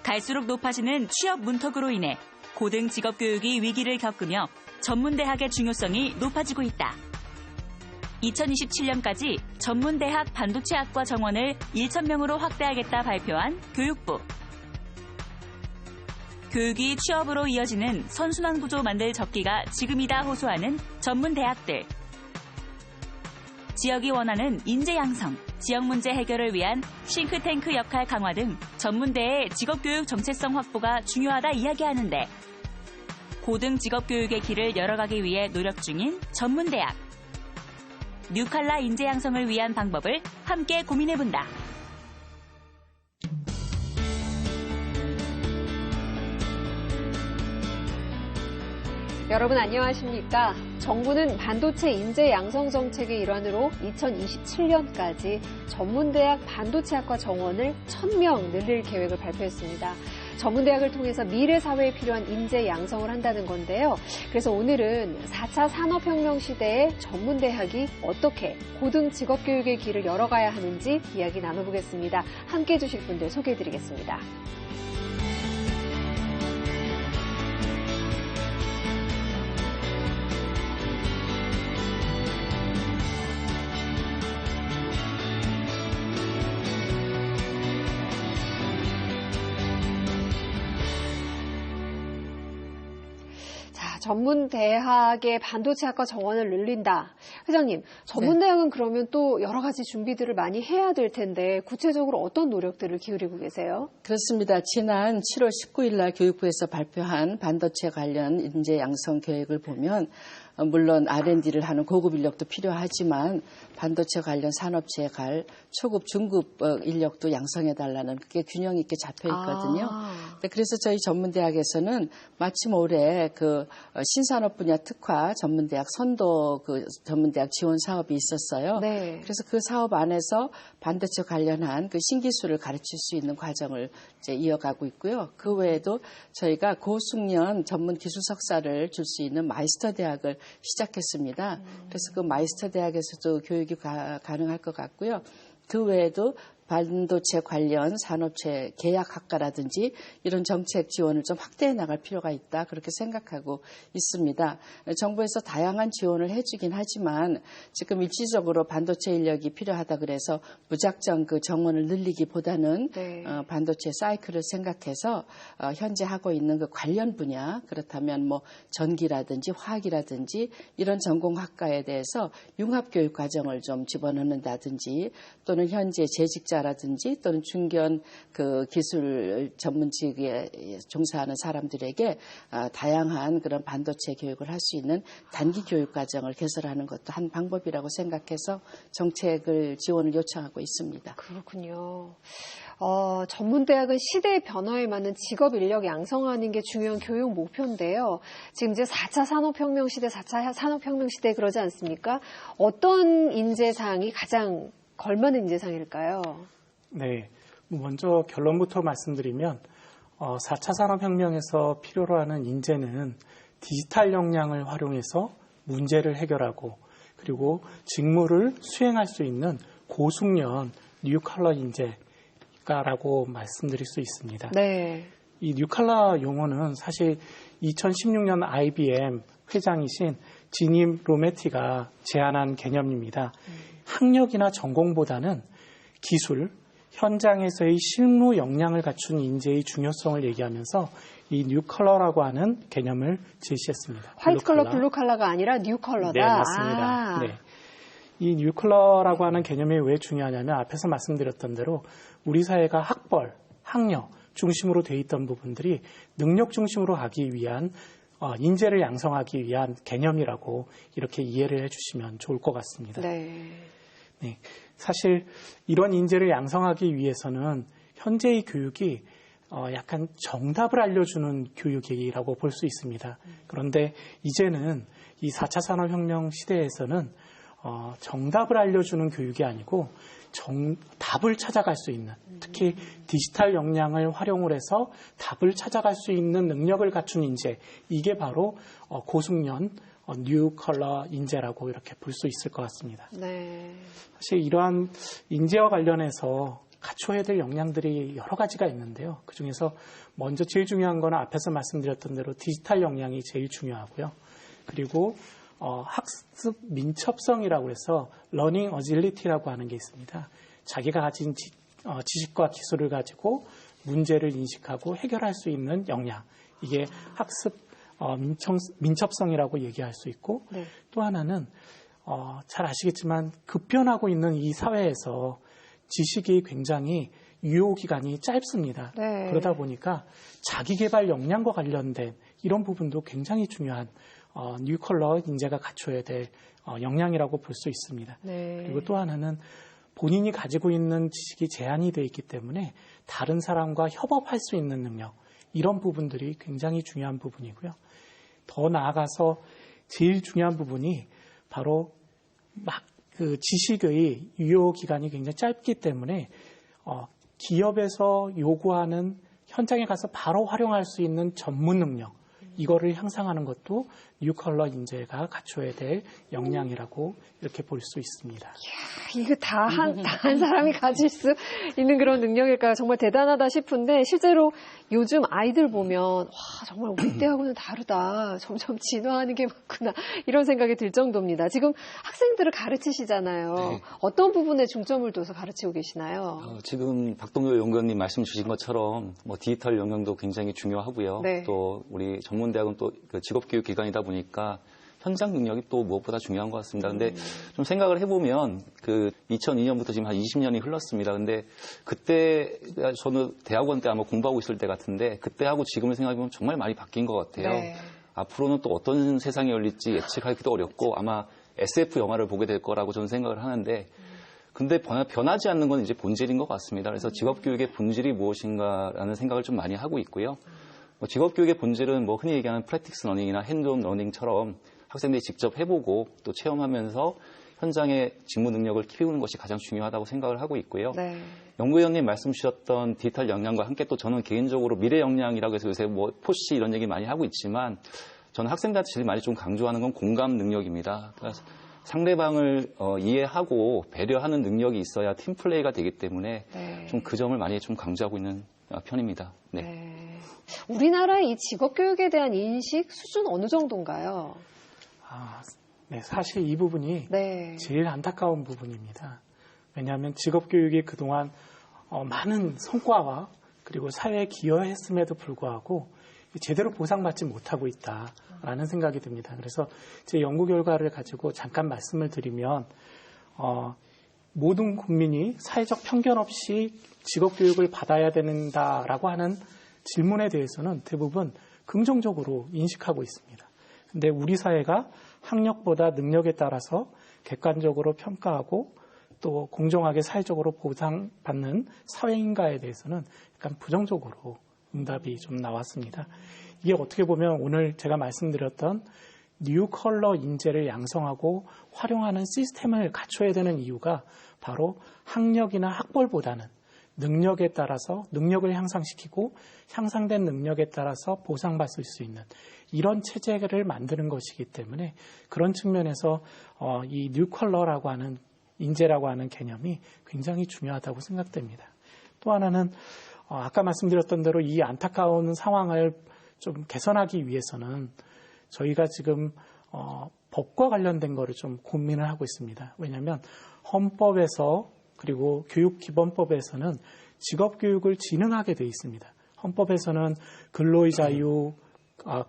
갈수록 높아지는 취업 문턱으로 인해 고등 직업교육이 위기를 겪으며 전문대학의 중요성이 높아지고 있다. 2027년까지 전문대학 반도체학과 정원을 1,000명으로 확대하겠다 발표한 교육부. 교육이 취업으로 이어지는 선순환 구조 만들 적기가 지금이다 호소하는 전문대학들. 지역이 원하는 인재 양성, 지역 문제 해결을 위한 싱크탱크 역할 강화 등 전문대의 직업교육 정체성 확보가 중요하다 이야기하는데 고등 직업교육의 길을 열어가기 위해 노력 중인 전문대학. 뉴칼라 인재 양성을 위한 방법을 함께 고민해본다. 여러분 안녕하십니까? 정부는 반도체 인재 양성 정책의 일환으로 2027년까지 전문대학 반도체학과 정원을 1,000명 늘릴 계획을 발표했습니다. 전문대학을 통해서 미래 사회에 필요한 인재 양성을 한다는 건데요. 그래서 오늘은 4차 산업혁명 시대에 전문대학이 어떻게 고등 직업교육의 길을 열어가야 하는지 이야기 나눠보겠습니다. 함께해 주실 분들 소개해드리겠습니다. 전문대학의 반도체학과 정원을 늘린다. 회장님, 전문대학은 그러면 또 여러 가지 준비들을 많이 해야 될 텐데 구체적으로 어떤 노력들을 기울이고 계세요? 그렇습니다. 지난 7월 19일 날 교육부에서 발표한 반도체 관련 인재 양성 계획을 보면 물론 R&D를 하는 고급 인력도 필요하지만 반도체 관련 산업체에 갈 초급, 중급 인력도 양성해달라는 그게 균형 있게 잡혀 있거든요. 그래서 저희 전문대학에서는 마침 올해 그 신산업 분야 특화 전문대학 선도 그 전문대학 지원 사업이 있었어요. 네. 그래서 그 사업 안에서 반도체 관련한 그 신기술을 가르칠 수 있는 과정을 이제 이어가고 있고요. 그 외에도 저희가 고숙련 전문 기술 석사를 줄 수 있는 마이스터 대학을 시작했습니다. 그래서 그 마이스터 대학에서도 교육이 가능할 것 같고요. 그 외에도 반도체 관련 산업체 계약학과라든지 이런 정책 지원을 좀 확대해 나갈 필요가 있다 그렇게 생각하고 있습니다. 정부에서 다양한 지원을 해주긴 하지만 지금 일시적으로 반도체 인력이 필요하다 그래서 무작정 그 정원을 늘리기보다는 반도체 사이클을 생각해서 현재 하고 있는 그 관련 분야 그렇다면 뭐 전기라든지 화학이라든지 이런 전공학과에 대해서 융합교육 과정을 좀 집어넣는다든지 또는 현재 재직자 라든지 또는 중견 그 기술 전문직에 종사하는 사람들에게 다양한 그런 반도체 교육을 할 수 있는 단기 교육 과정을 개설하는 것도 한 방법이라고 생각해서 정책을 지원을 요청하고 있습니다. 그렇군요. 전문대학은 시대의 변화에 맞는 직업 인력 양성하는 게 중요한 교육 목표인데요. 지금 이제 4차 산업혁명 시대, 4차 산업혁명 시대에 그러지 않습니까? 어떤 인재상이 가장 걸맞는 인재상일까요? 네, 먼저 결론부터 말씀드리면 4차 산업혁명에서 필요로 하는 인재는 디지털 역량을 활용해서 문제를 해결하고 그리고 직무를 수행할 수 있는 고숙련 뉴컬러 인재라고 말씀드릴 수 있습니다. 네. 이 뉴컬러 용어는 사실 2016년 IBM 회장이신 지님 로메티가 제안한 개념입니다. 학력이나 전공보다는 기술, 현장에서의 실무 역량을 갖춘 인재의 중요성을 얘기하면서 이 뉴컬러라고 하는 개념을 제시했습니다. 화이트 컬러, 블루 컬러가 아니라 뉴컬러다. 네, 맞습니다. 네. 이 뉴컬러라고 하는 개념이 왜 중요하냐면 앞에서 말씀드렸던 대로 우리 사회가 학벌, 학력 중심으로 돼 있던 부분들이 능력 중심으로 가기 위한 인재를 양성하기 위한 개념이라고 이렇게 이해를 해주시면 좋을 것 같습니다. 네. 네, 사실 이런 인재를 양성하기 위해서는 현재의 교육이 약간 정답을 알려주는 교육이라고 볼 수 있습니다. 그런데 이제는 이 4차 산업혁명 시대에서는 정답을 알려주는 교육이 아니고 답을 찾아갈 수 있는, 특히 디지털 역량을 활용을 해서 답을 찾아갈 수 있는 능력을 갖춘 인재, 이게 바로 고숙련 뉴 컬러 인재라고 이렇게 볼 수 있을 것 같습니다. 네. 사실 이러한 인재와 관련해서 갖춰야 될 역량들이 여러 가지가 있는데요. 그중에서 먼저 제일 중요한 거는 앞에서 말씀드렸던 대로 디지털 역량이 제일 중요하고요. 그리고 학습 민첩성이라고 해서 러닝 어질리티라고 하는 게 있습니다. 자기가 가진 지식과 기술을 가지고 문제를 인식하고 해결할 수 있는 역량. 이게 학습 민첩성이라고 얘기할 수 있고 네. 또 하나는 잘 아시겠지만 급변하고 있는 이 사회에서 지식이 굉장히 유효기간이 짧습니다. 네. 그러다 보니까 자기개발 역량과 관련된 이런 부분도 굉장히 중요한 뉴컬러 인재가 갖춰야 될 역량이라고 볼 수 있습니다. 네. 그리고 또 하나는 본인이 가지고 있는 지식이 제한이 되어 있기 때문에 다른 사람과 협업할 수 있는 능력, 이런 부분들이 굉장히 중요한 부분이고요. 더 나아가서 제일 중요한 부분이 바로 그 지식의 유효 기간이 굉장히 짧기 때문에 기업에서 요구하는 현장에 가서 바로 활용할 수 있는 전문 능력, 이거를 향상하는 것도 뉴컬러 인재가 갖춰야 될 역량이라고 이렇게 볼 수 있습니다. 이야, 이거 다 한 사람이 가질 수 있는 그런 능력일까요? 정말 대단하다 싶은데 실제로 요즘 아이들 보면 와 정말 우리 때하고는 다르다. 점점 진화하는 게 많구나. 이런 생각이 들 정도입니다. 지금 학생들을 가르치시잖아요. 네. 어떤 부분에 중점을 둬서 가르치고 계시나요? 지금 박동규 연구원님 말씀 주신 것처럼 디지털 영역도 굉장히 중요하고요. 네. 또 우리 전문대학은 또 그 직업교육 기관이다 보니까 현장 능력이 또 무엇보다 중요한 것 같습니다. 근데 좀 생각을 해보면 그 2002년부터 지금 한 20년이 흘렀습니다. 근데 그때 저는 대학원 때 아마 공부하고 있을 때 같은데 그때하고 지금을 생각해보면 정말 많이 바뀐 것 같아요. 네. 앞으로는 또 어떤 세상이 열릴지 예측하기도 어렵고 아마 SF 영화를 보게 될 거라고 저는 생각을 하는데 근데 변하지 않는 건 이제 본질인 것 같습니다. 그래서 직업교육의 본질이 무엇인가라는 생각을 좀 많이 하고 있고요. 직업교육의 본질은 흔히 얘기하는 프랙티스 러닝이나 핸드온 러닝처럼 학생들이 직접 해보고 또 체험하면서 현장의 직무 능력을 키우는 것이 가장 중요하다고 생각을 하고 있고요. 네. 연구위원님 말씀 주셨던 디지털 역량과 함께 또 저는 개인적으로 미래 역량이라고 해서 요새 포시 이런 얘기 많이 하고 있지만 저는 학생들한테 제일 많이 좀 강조하는 건 공감 능력입니다. 그래서 상대방을 이해하고 배려하는 능력이 있어야 팀플레이가 되기 때문에 네. 좀 그 점을 많이 좀 강조하고 있는 편입니다. 네. 네. 우리나라의 이 직업교육에 대한 인식 수준 어느 정도인가요? 네, 사실 이 부분이 네. 제일 안타까운 부분입니다. 왜냐하면 직업교육이 그동안 많은 성과와 그리고 사회에 기여했음에도 불구하고 제대로 보상받지 못하고 있다라는 생각이 듭니다. 그래서 제 연구 결과를 가지고 잠깐 말씀을 드리면 모든 국민이 사회적 편견 없이 직업교육을 받아야 된다라고 하는 질문에 대해서는 대부분 긍정적으로 인식하고 있습니다. 근데 우리 사회가 학력보다 능력에 따라서 객관적으로 평가하고 또 공정하게 사회적으로 보상받는 사회인가에 대해서는 약간 부정적으로 응답이 좀 나왔습니다. 이게 어떻게 보면 오늘 제가 말씀드렸던 뉴컬러 인재를 양성하고 활용하는 시스템을 갖춰야 되는 이유가 바로 학력이나 학벌보다는 능력에 따라서 능력을 향상시키고 향상된 능력에 따라서 보상받을 수 있는 이런 체제를 만드는 것이기 때문에 그런 측면에서 이 뉴컬러라고 하는 인재라고 하는 개념이 굉장히 중요하다고 생각됩니다. 또 하나는 아까 말씀드렸던 대로 이 안타까운 상황을 좀 개선하기 위해서는 저희가 지금 법과 관련된 거를 좀 고민을 하고 있습니다. 왜냐하면 헌법에서 그리고 교육기본법에서는 직업교육을 진흥하게 되어 있습니다. 헌법에서는 근로의 자유,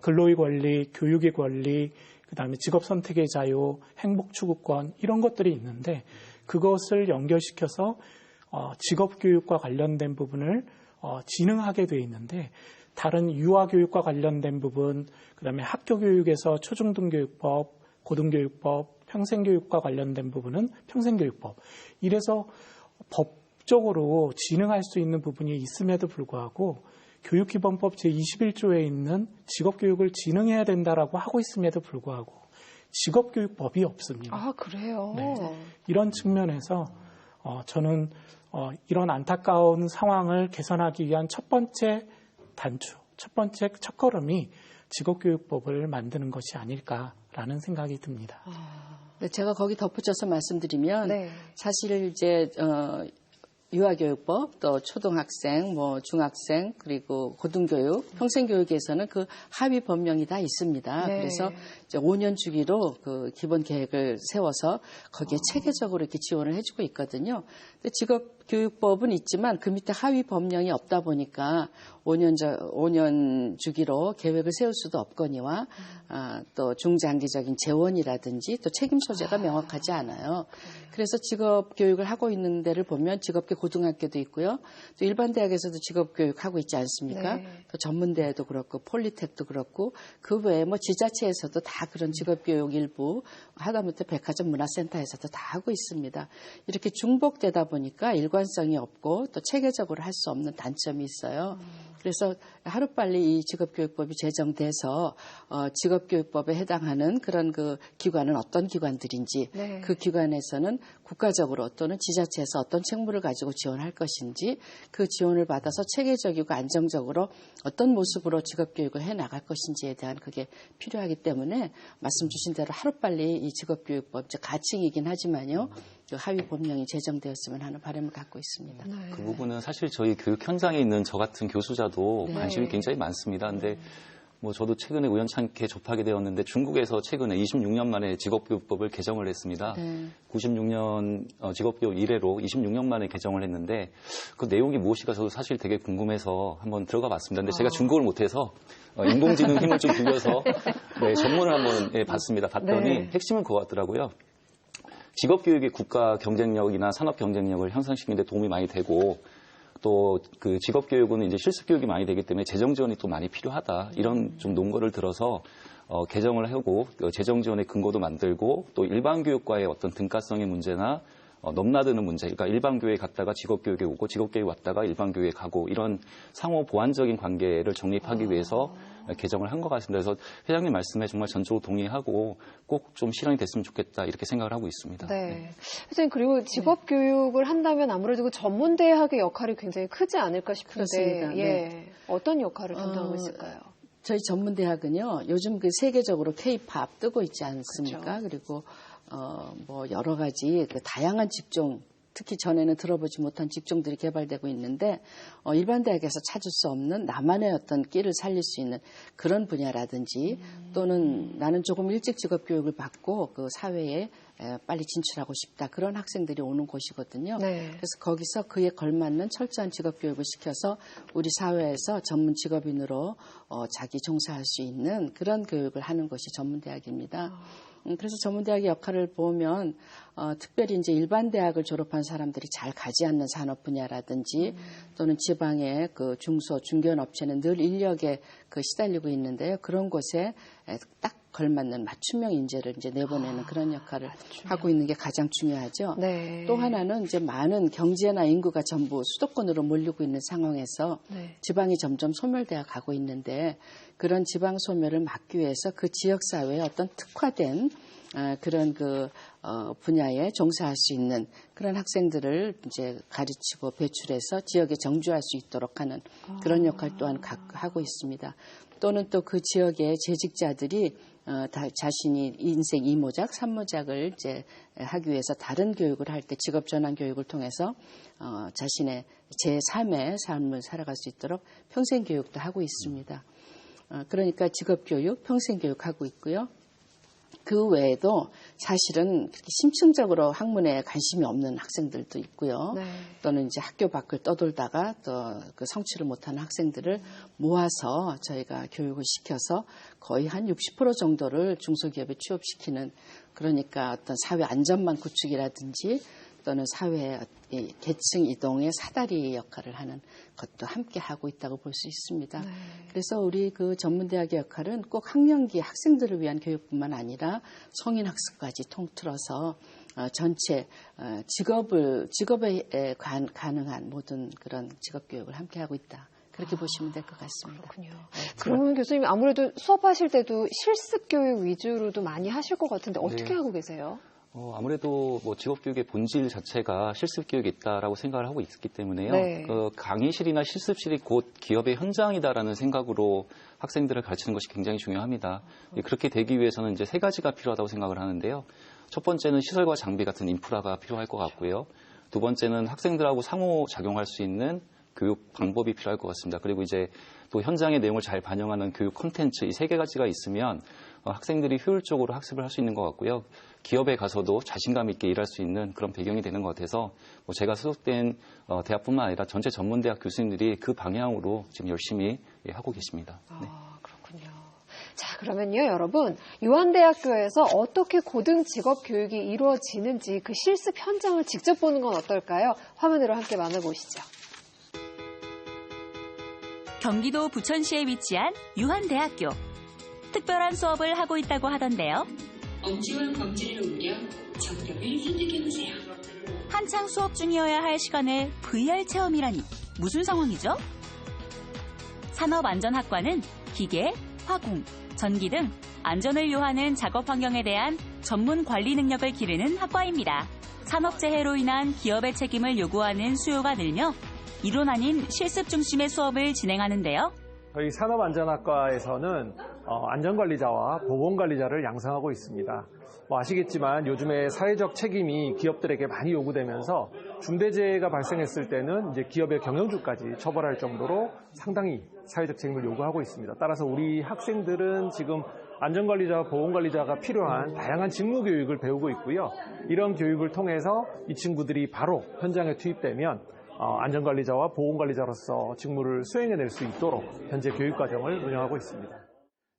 근로의 권리, 교육의 권리, 그다음에 직업 선택의 자유, 행복 추구권 이런 것들이 있는데 그것을 연결시켜서 직업교육과 관련된 부분을 진흥하게 되어 있는데 다른 유아교육과 관련된 부분, 그다음에 학교교육에서 초중등교육법, 고등교육법, 평생교육과 관련된 부분은 평생교육법. 이래서 법적으로 진흥할 수 있는 부분이 있음에도 불구하고 교육기본법 제21조에 있는 직업교육을 진흥해야 된다라고 하고 있음에도 불구하고 직업교육법이 없습니다. 아, 그래요? 네. 이런 측면에서 저는 이런 안타까운 상황을 개선하기 위한 첫 번째 단추, 첫 번째 첫걸음이 직업교육법을 만드는 것이 아닐까라는 생각이 듭니다. 네, 제가 거기 덧붙여서 말씀드리면 네. 사실 이제 유아교육법, 또 초등학생, 뭐 중학생, 그리고 고등교육, 평생교육에서는 그 하위 법령이 다 있습니다. 네. 그래서 이제 5년 주기로 그 기본 계획을 세워서 거기에 체계적으로 이렇게 지원을 해주고 있거든요. 근데 직업교육법은 있지만 그 밑에 하위 법령이 없다 보니까 5년 주기로 계획을 세울 수도 없거니와 또 중장기적인 재원이라든지 또 책임 소재가 명확하지 않아요. 그래서 직업교육을 하고 있는 데를 보면 직업계 고등학교도 있고요. 또 일반 대학에서도 직업교육 하고 있지 않습니까? 네. 또 전문대도 그렇고 폴리텍도 그렇고 그 외에 뭐 지자체에서도 다 그런 직업교육 일부 하다못해 백화점 문화센터에서도 다 하고 있습니다. 이렇게 중복되다 보니까 일관성이 없고 또 체계적으로 할 수 없는 단점이 있어요. 그래서 하루빨리 이 직업교육법이 제정돼서 직업교육법에 해당하는 그런 그 기관은 어떤 기관들인지 네. 그 기관에서는 국가적으로 또는 지자체에서 어떤 책무를 가지고 지원할 것인지 그 지원을 받아서 체계적이고 안정적으로 어떤 모습으로 직업교육을 해나갈 것인지에 대한 그게 필요하기 때문에 말씀 주신 대로 하루빨리 이 직업교육법 가칭이긴 하지만요. 그 하위 법령이 제정되었으면 하는 바람을 갖고 있습니다. 네. 그 부분은 사실 저희 교육 현장에 있는 저 같은 교수자도 네. 관심이 굉장히 많습니다. 근데 뭐 저도 최근에 우연찮게 접하게 되었는데 중국에서 최근에 26년 만에 직업교육법을 개정을 했습니다. 네. 96년 직업교육 이래로 26년 만에 개정을 했는데 그 내용이 무엇일까 저도 사실 되게 궁금해서 한번 들어가 봤습니다. 근데 제가 중국어를 못해서 인공지능 힘을 좀 빌려서 네, 전문을 한번 봤습니다. 봤더니 네. 핵심은 그거 같더라고요. 직업교육이 국가 경쟁력이나 산업 경쟁력을 향상시키는 데 도움이 많이 되고 또 그 직업교육은 이제 실습교육이 많이 되기 때문에 재정 지원이 또 많이 필요하다. 이런 좀 논거를 들어서 개정을 하고 재정 지원의 근거도 만들고 또 일반 교육과의 어떤 등가성의 문제나 넘나드는 문제, 그러니까 일반 교육에 갔다가 직업교육에 오고 직업교육에 왔다가 일반 교육에 가고 이런 상호 보완적인 관계를 정립하기 위해서 개정을 한 것 같습니다. 그래서 회장님 말씀에 정말 전적으로 동의하고 꼭 좀 실현이 됐으면 좋겠다 이렇게 생각을 하고 있습니다. 네. 회장님 그리고 직업교육을 한다면 아무래도 그 전문대학의 역할이 굉장히 크지 않을까 싶은데 그렇습니다. 예. 네. 어떤 역할을 담당하고 있을까요? 저희 전문대학은요, 요즘 그 세계적으로 K-팝 뜨고 있지 않습니까? 그렇죠. 그리고 뭐 여러 가지 그 다양한 직종, 특히 전에는 들어보지 못한 직종들이 개발되고 있는데 일반 대학에서 찾을 수 없는 나만의 어떤 끼를 살릴 수 있는 그런 분야라든지 또는 나는 조금 일찍 직업교육을 받고 그 사회에 빨리 진출하고 싶다. 그런 학생들이 오는 곳이거든요. 네. 그래서 거기서 그에 걸맞는 철저한 직업교육을 시켜서 우리 사회에서 전문 직업인으로 자기 종사할 수 있는 그런 교육을 하는 것이 전문대학입니다. 그래서 전문대학의 역할을 보면 특별히 이제 일반 대학을 졸업한 사람들이 잘 가지 않는 산업 분야라든지 또는 지방의 그 중소 중견 업체는 늘 인력에 그 시달리고 있는데요. 그런 곳에 딱 걸맞는 맞춤형 인재를 이제 내보내는 그런 역할을 하고 있는 게 가장 중요하죠. 네. 또 하나는 이제 많은 경제나 인구가 전부 수도권으로 몰리고 있는 상황에서 네. 지방이 점점 소멸되어 가고 있는데 그런 지방 소멸을 막기 위해서 그 지역 사회에 어떤 특화된 그런 그 분야에 종사할 수 있는 그런 학생들을 이제 가르치고 배출해서 지역에 정주할 수 있도록 하는 그런 역할 또한 하고 있습니다. 또는 또 그 지역의 재직자들이 자신이 인생 2모작, 3모작을 이제 하기 위해서 다른 교육을 할 때 직업 전환 교육을 통해서 자신의 제3의 삶을 살아갈 수 있도록 평생 교육도 하고 있습니다. 그러니까 직업 교육, 평생 교육하고 있고요. 그 외에도 사실은 그렇게 심층적으로 학문에 관심이 없는 학생들도 있고요. 네. 또는 이제 학교 밖을 떠돌다가 또 그 성취를 못하는 학생들을 모아서 저희가 교육을 시켜서 거의 한 60% 정도를 중소기업에 취업시키는 그러니까 어떤 사회 안전망 구축이라든지 또는 사회의 계층 이동의 사다리 역할을 하는 것도 함께 하고 있다고 볼 수 있습니다. 네. 그래서 우리 그 전문대학의 역할은 꼭 학령기 학생들을 위한 교육뿐만 아니라 성인 학습까지 통틀어서 전체 직업에 가능한 모든 그런 직업 교육을 함께 하고 있다. 그렇게 보시면 될 것 같습니다. 그렇군요. 그러면 교수님 아무래도 수업하실 때도 실습 교육 위주로도 많이 하실 것 같은데 어떻게 네. 하고 계세요? 아무래도 뭐 직업교육의 본질 자체가 실습교육이 있다라고 생각을 하고 있기 때문에요. 네. 그 강의실이나 실습실이 곧 기업의 현장이다라는 생각으로 학생들을 가르치는 것이 굉장히 중요합니다. 그렇게 되기 위해서는 이제 3가지가 필요하다고 생각을 하는데요. 첫 번째는 시설과 장비 같은 인프라가 필요할 것 같고요. 두 번째는 학생들하고 상호작용할 수 있는 교육 방법이 필요할 것 같습니다. 그리고 이제 또 현장의 내용을 잘 반영하는 교육 콘텐츠 이 3가지가 있으면 학생들이 효율적으로 학습을 할 수 있는 것 같고요. 기업에 가서도 자신감 있게 일할 수 있는 그런 배경이 되는 것 같아서 제가 소속된 대학뿐만 아니라 전체 전문대학 교수님들이 그 방향으로 지금 열심히 하고 계십니다. 네. 그렇군요. 자, 그러면요, 여러분. 유한대학교에서 어떻게 고등 직업 교육이 이루어지는지 그 실습 현장을 직접 보는 건 어떨까요? 화면으로 함께 만나보시죠. 경기도 부천시에 위치한 유한대학교. 특별한 수업을 하고 있다고 하던데요. 엄지와 검지를 옮겨 정답을 선택해보세요. 한창 수업 중이어야 할 시간에 VR 체험이라니 무슨 상황이죠? 산업안전학과는 기계, 화공, 전기 등 안전을 요하는 작업 환경에 대한 전문 관리 능력을 기르는 학과입니다. 산업재해로 인한 기업의 책임을 요구하는 수요가 늘며 이론 아닌 실습 중심의 수업을 진행하는데요. 저희 산업안전학과에서는 안전관리자와 보건관리자를 양성하고 있습니다. 아시겠지만 요즘에 사회적 책임이 기업들에게 많이 요구되면서 중대재해가 발생했을 때는 이제 기업의 경영주까지 처벌할 정도로 상당히 사회적 책임을 요구하고 있습니다. 따라서 우리 학생들은 지금 안전관리자와 보건관리자가 필요한 다양한 직무교육을 배우고 있고요. 이런 교육을 통해서 이 친구들이 바로 현장에 투입되면 안전관리자와 보건관리자로서 직무를 수행해낼 수 있도록 현재 교육과정을 운영하고 있습니다.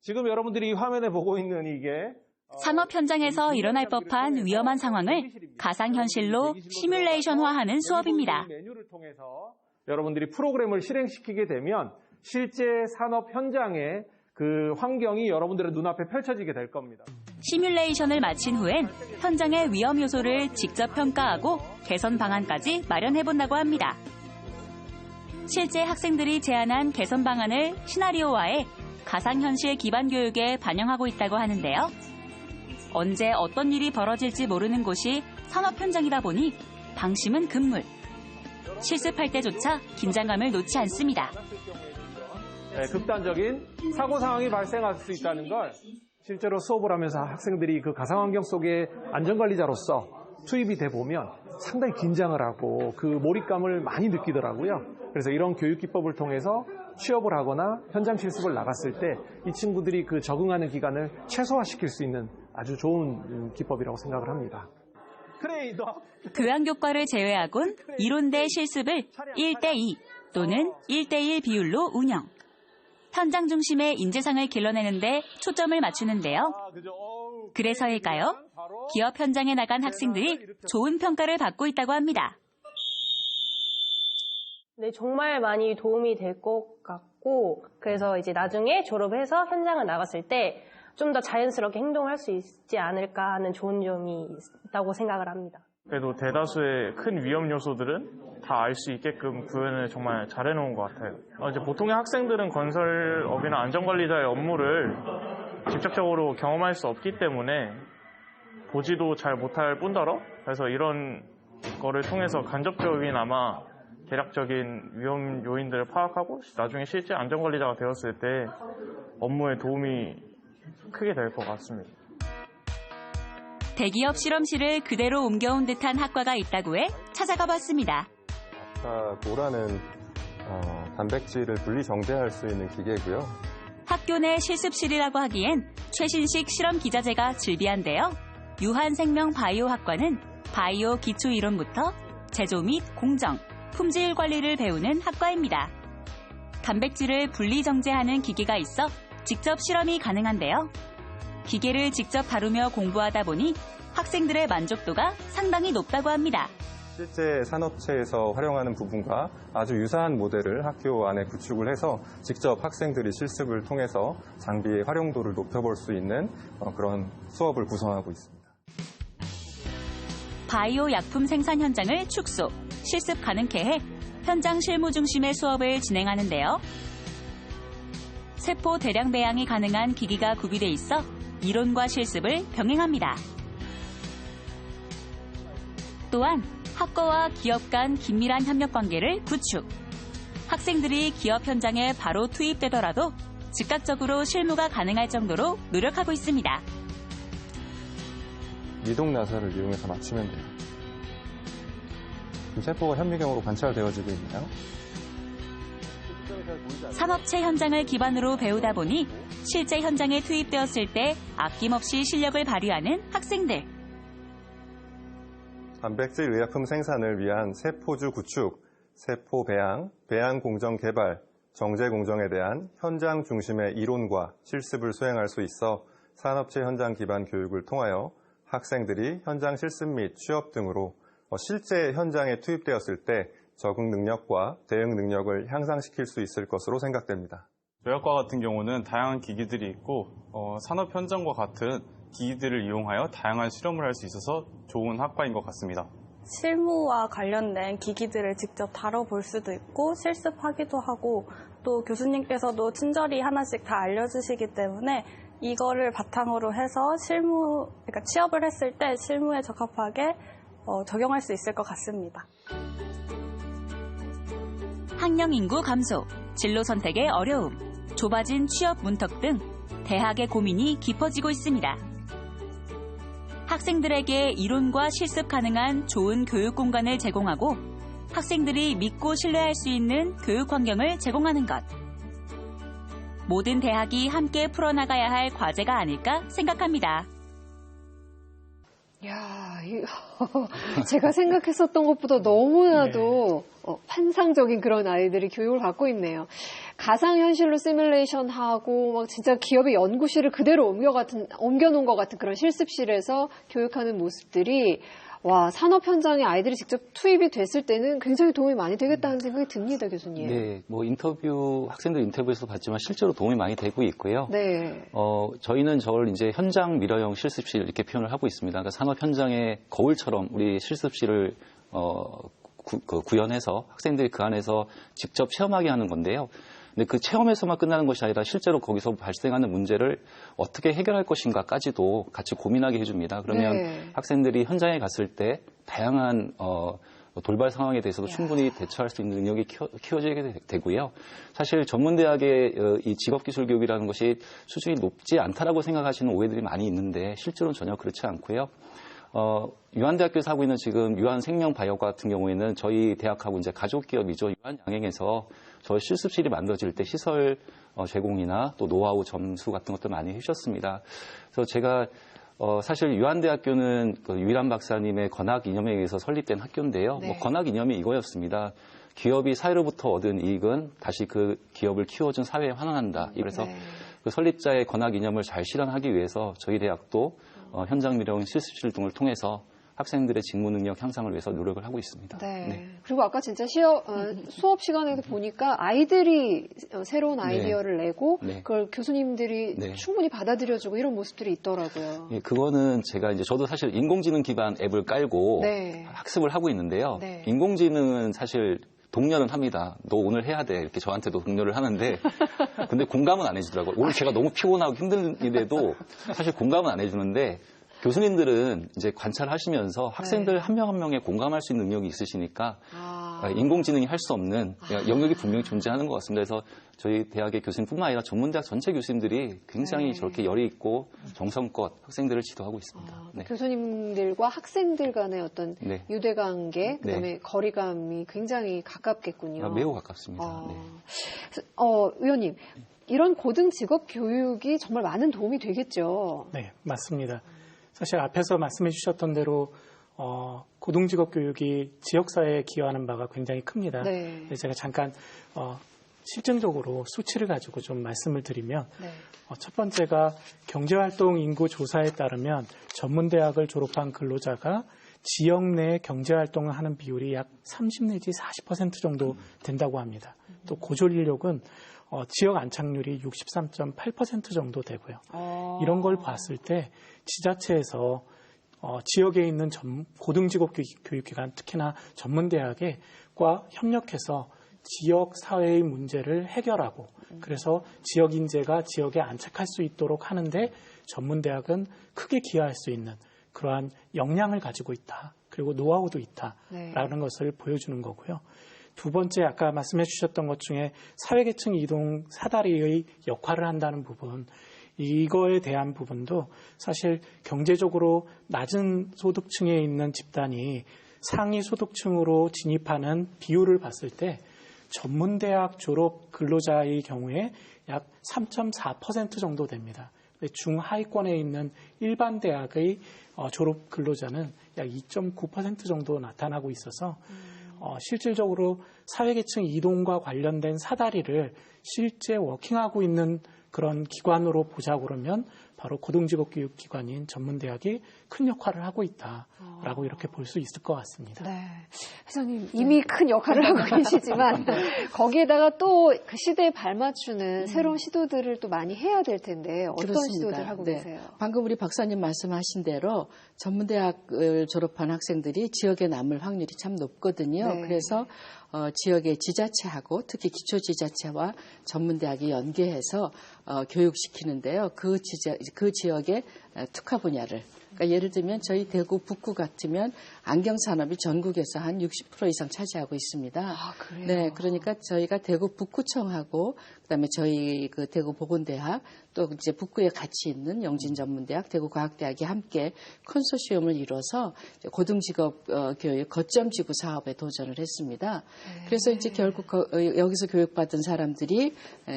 지금 여러분들이 화면에 보고 있는 이게 산업 현장에서 일어날 법한 위험한 상황을 가상현실로 시뮬레이션화하는 수업입니다. 메뉴를 통해서 여러분들이 프로그램을 실행시키게 되면 실제 산업 현장의 그 환경이 여러분들의 눈앞에 펼쳐지게 될 겁니다. 시뮬레이션을 마친 후엔 현장의 위험 요소를 직접 평가하고 개선 방안까지 마련해본다고 합니다. 실제 학생들이 제안한 개선 방안을 시나리오화해 가상현실 기반 교육에 반영하고 있다고 하는데요. 언제 어떤 일이 벌어질지 모르는 곳이 산업 현장이다 보니 방심은 금물. 실습할 때조차 긴장감을 놓지 않습니다. 극단적인 사고 상황이 발생할 수 있다는 걸 실제로 수업을 하면서 학생들이 그 가상환경 속에 안전관리자로서 투입이 돼 보면 상당히 긴장을 하고 그 몰입감을 많이 느끼더라고요. 그래서 이런 교육 기법을 통해서 취업을 하거나 현장 실습을 나갔을 때 이 친구들이 그 적응하는 기간을 최소화시킬 수 있는 아주 좋은 기법이라고 생각을 합니다. 교양교과를 제외하곤 이론 대 실습을 1대2 또는 1대1 비율로 운영. 현장 중심의 인재상을 길러내는 데 초점을 맞추는데요. 그래서일까요? 기업 현장에 나간 학생들이 좋은 평가를 받고 있다고 합니다. 네, 정말 많이 도움이 될 것 같고 그래서 이제 나중에 졸업해서 현장을 나갔을 때 좀 더 자연스럽게 행동할 수 있지 않을까 하는 좋은 점이 있다고 생각을 합니다. 그래도 대다수의 큰 위험 요소들은 다 알 수 있게끔 구현을 정말 잘해놓은 것 같아요. 이제 보통의 학생들은 건설업이나 안전관리자의 업무를 직접적으로 경험할 수 없기 때문에 보지도 잘 못할 뿐더러 그래서 이런 거를 통해서 간접적이나마 대략적인 위험 요인들을 파악하고 나중에 실제 안전관리자가 되었을 때 업무에 도움이 크게 될 것 같습니다. 대기업 실험실을 그대로 옮겨온 듯한 학과가 있다고 해 찾아가 봤습니다. 도라는 단백질을 분리 정제할 수 있는 기계고요. 학교 내 실습실이라고 하기엔 최신식 실험 기자재가 즐비한데요. 유한생명 바이오학과는 바이오 기초 이론부터 제조 및 공정, 품질 관리를 배우는 학과입니다. 단백질을 분리 정제하는 기계가 있어 직접 실험이 가능한데요. 기계를 직접 다루며 공부하다 보니 학생들의 만족도가 상당히 높다고 합니다. 실제 산업체에서 활용하는 부분과 아주 유사한 모델을 학교 안에 구축을 해서 직접 학생들이 실습을 통해서 장비의 활용도를 높여볼 수 있는 그런 수업을 구성하고 있습니다. 바이오 약품 생산 현장을 축소, 실습 가능케 해 현장 실무 중심의 수업을 진행하는데요. 세포 대량 배양이 가능한 기기가 구비돼 있어 이론과 실습을 병행합니다. 또한 학과와 기업 간 긴밀한 협력 관계를 구축. 학생들이 기업 현장에 바로 투입되더라도 즉각적으로 실무가 가능할 정도로 노력하고 있습니다. 이동 나사를 이용해서 맞추면 돼요. 세포가 현미경으로 관찰되어지고 있나요? 산업체 현장을 기반으로 배우다 보니 실제 현장에 투입되었을 때 아낌없이 실력을 발휘하는 학생들. 단백질 의약품 생산을 위한 세포주 구축, 세포 배양, 배양 공정 개발, 정제 공정에 대한 현장 중심의 이론과 실습을 수행할 수 있어 산업체 현장 기반 교육을 통하여 학생들이 현장 실습 및 취업 등으로 실제 현장에 투입되었을 때 적응 능력과 대응 능력을 향상시킬 수 있을 것으로 생각됩니다. 저희학과 같은 경우는 다양한 기기들이 있고 산업 현장과 같은 기기들을 이용하여 다양한 실험을 할 수 있어서 좋은 학과인 것 같습니다. 실무와 관련된 기기들을 직접 다뤄볼 수도 있고 실습하기도 하고 또 교수님께서도 친절히 하나씩 다 알려주시기 때문에 이거를 바탕으로 해서 그러니까 취업을 했을 때 실무에 적합하게 적용할 수 있을 것 같습니다. 학령 인구 감소, 진로 선택의 어려움, 좁아진 취업 문턱 등 대학의 고민이 깊어지고 있습니다. 학생들에게 이론과 실습 가능한 좋은 교육 공간을 제공하고 학생들이 믿고 신뢰할 수 있는 교육 환경을 제공하는 것. 모든 대학이 함께 풀어나가야 할 과제가 아닐까 생각합니다. 야, 제가 생각했었던 것보다 너무나도 환상적인 그런 아이들이 교육을 받고 있네요. 가상현실로 시뮬레이션하고 막 진짜 기업의 연구실을 그대로 옮겨놓은 것 같은 그런 실습실에서 교육하는 모습들이 와, 산업 현장에 아이들이 직접 투입이 됐을 때는 굉장히 도움이 많이 되겠다는 생각이 듭니다, 교수님. 네, 학생들 인터뷰에서 봤지만 실제로 도움이 많이 되고 있고요. 네. 저희는 저를 이제 현장 미러형 실습실 이렇게 표현을 하고 있습니다. 그러니까 산업 현장의 거울처럼 우리 실습실을 구현해서 학생들이 그 안에서 직접 체험하게 하는 건데요. 근데 그 체험에서만 끝나는 것이 아니라 실제로 거기서 발생하는 문제를 어떻게 해결할 것인가까지도 같이 고민하게 해줍니다. 그러면 학생들이 현장에 갔을 때 다양한 돌발 상황에 대해서도 충분히 대처할 수 있는 능력이 키워지게 되고요. 사실 전문대학의 이 직업기술교육이라는 것이 수준이 높지 않다라고 생각하시는 오해들이 많이 있는데 실제로는 전혀 그렇지 않고요. 유한대학교에서 하고 있는 지금 유한생명바이오과 같은 경우에는 저희 대학하고 이제 가족기업이죠. 유한양행에서 저희 실습실이 만들어질 때 시설 제공이나 또 노하우 점수 같은 것들 많이 해주셨습니다. 그래서 제가 사실 유한대학교는 그 유일한 박사님의 건학 이념에 의해서 설립된 학교인데요. 네. 건학 이념이 이거였습니다. 기업이 사회로부터 얻은 이익은 다시 그 기업을 키워준 사회에 환원한다. 그래서 그 설립자의 건학 이념을 잘 실현하기 위해서 저희 대학도 현장 미러형 실습실 등을 통해서 학생들의 직무 능력 향상을 위해서 노력을 하고 있습니다. 네. 그리고 아까 진짜 수업 시간에도 보니까 아이들이 새로운 아이디어를 내고 그걸 교수님들이 충분히 받아들여주고 이런 모습들이 있더라고요. 예, 그거는 저도 사실 인공지능 기반 앱을 깔고 학습을 하고 있는데요. 인공지능은 사실 독려는 합니다. 너 오늘 해야 돼. 이렇게 저한테도 독려를 하는데 근데 공감은 안 해주더라고요. 오늘 제가 너무 피곤하고 힘든데도 사실 공감은 안 해주는데 교수님들은 이제 관찰하시면서 학생들 한 명 한 명에 공감할 수 있는 능력이 있으시니까 인공지능이 할 수 없는 영역이 분명히 존재하는 것 같습니다. 그래서 저희 대학의 교수님뿐만 아니라 전문대학 전체 교수님들이 굉장히 저렇게 열이 있고 정성껏 학생들을 지도하고 있습니다. 교수님들과 학생들 간의 어떤 유대관계, 그다음에 거리감이 굉장히 가깝겠군요. 매우 가깝습니다. 의원님, 이런 고등 직업 교육이 정말 많은 도움이 되겠죠? 네, 맞습니다. 사실 앞에서 말씀해 주셨던 대로 고등직업 교육이 지역사회에 기여하는 바가 굉장히 큽니다. 제가 잠깐 실증적으로 수치를 가지고 좀 말씀을 드리면 첫 번째가 경제활동 인구 조사에 따르면 전문대학을 졸업한 근로자가 지역 내 경제활동을 하는 비율이 약 30 내지 40% 정도 된다고 합니다. 또 고졸 인력은 지역 안착률이 63.8% 정도 되고요. 이런 걸 봤을 때 지자체에서 지역에 있는 고등직업 교육기관, 특히나 전문대학과 협력해서 지역 사회의 문제를 해결하고 그래서 지역 인재가 지역에 안착할 수 있도록 하는데 전문대학은 크게 기여할 수 있는 그러한 역량을 가지고 있다. 그리고 노하우도 있다라는 것을 보여주는 거고요. 두 번째 아까 말씀해 주셨던 것 중에 사회계층 이동 사다리의 역할을 한다는 부분, 이거에 대한 부분도 사실 경제적으로 낮은 소득층에 있는 집단이 상위 소득층으로 진입하는 비율을 봤을 때 전문대학 졸업 근로자의 경우에 약 3.4% 정도 됩니다. 중하위권에 있는 일반 대학의 졸업 근로자는 약 2.9% 정도 나타나고 있어서 실질적으로 사회계층 이동과 관련된 사다리를 실제 워킹하고 있는 그런 기관으로 보자고 그러면 바로 고등직업교육기관인 전문대학이 큰 역할을 하고 있다라고 이렇게 볼 수 있을 것 같습니다. 네, 회장님 이미 큰 역할을 하고 계시지만 거기에다가 또 그 시대에 발맞추는 새로운 시도들을 또 많이 해야 될 텐데 어떤 그렇습니다. 시도들 하고 계세요? 방금 우리 박사님 말씀하신 대로 전문대학을 졸업한 학생들이 지역에 남을 확률이 참 높거든요. 네. 그래서 지역의 지자체하고 특히 기초지자체와 전문대학이 연계해서 교육시키는데요. 그 지역의 특화 분야를 그러니까 예를 들면 저희 대구 북구 같으면 안경산업이 전국에서 한 60% 이상 차지하고 있습니다. 아, 그래요? 네, 그러니까 저희가 대구 북구청하고 그다음에 저희 그 대구 보건대학 또 이제 북구에 같이 있는 영진전문대학, 대구과학대학이 함께 컨소시엄을 이뤄서 고등직업 교육 거점지구 사업에 도전을 했습니다. 네. 그래서 이제 결국 여기서 교육받은 사람들이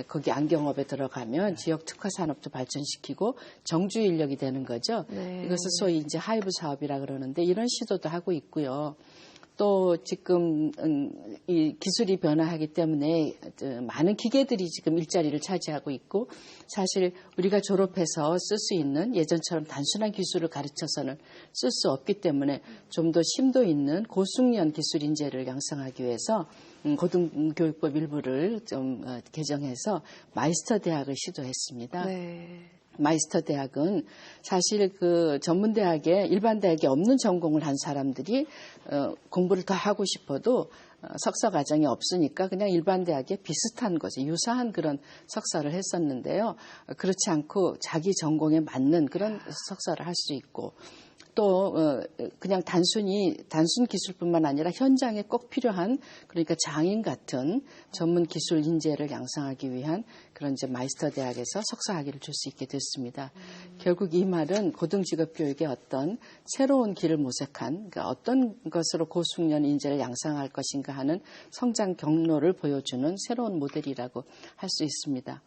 거기 안경업에 들어가면 지역 특화 산업도 발전시키고 정주 인력이 되는 거죠. 네. 이것을 소위 이제 하이브 사업이라 그러는데 이런 시도도 하고 있고요. 또 지금 이 기술이 변화하기 때문에 많은 기계들이 지금 일자리를 차지하고 있고 사실 우리가 졸업해서 쓸 수 있는 예전처럼 단순한 기술을 가르쳐서는 쓸 수 없기 때문에 좀 더 심도 있는 고숙련 기술 인재를 양성하기 위해서 고등교육법 일부를 좀 개정해서 마이스터 대학을 시도했습니다. 네. 마이스터 대학은 사실 그 전문대학에 일반 대학에 없는 전공을 한 사람들이 공부를 더 하고 싶어도 석사 과정이 없으니까 그냥 일반 대학에 비슷한 거죠. 유사한 그런 석사를 했었는데요. 그렇지 않고 자기 전공에 맞는 그런 석사를 할 수 있고 또 그냥 단순 기술뿐만 아니라 현장에 꼭 필요한 그러니까 장인 같은 전문 기술 인재를 양성하기 위한 그런 이제 마이스터 대학에서 석사 학위를 줄 수 있게 됐습니다. 결국 이 말은 고등직업 교육의 어떤 새로운 길을 모색한 그러니까 어떤 것으로 고숙련 인재를 양성할 것인가 하는 성장 경로를 보여주는 새로운 모델이라고 할 수 있습니다.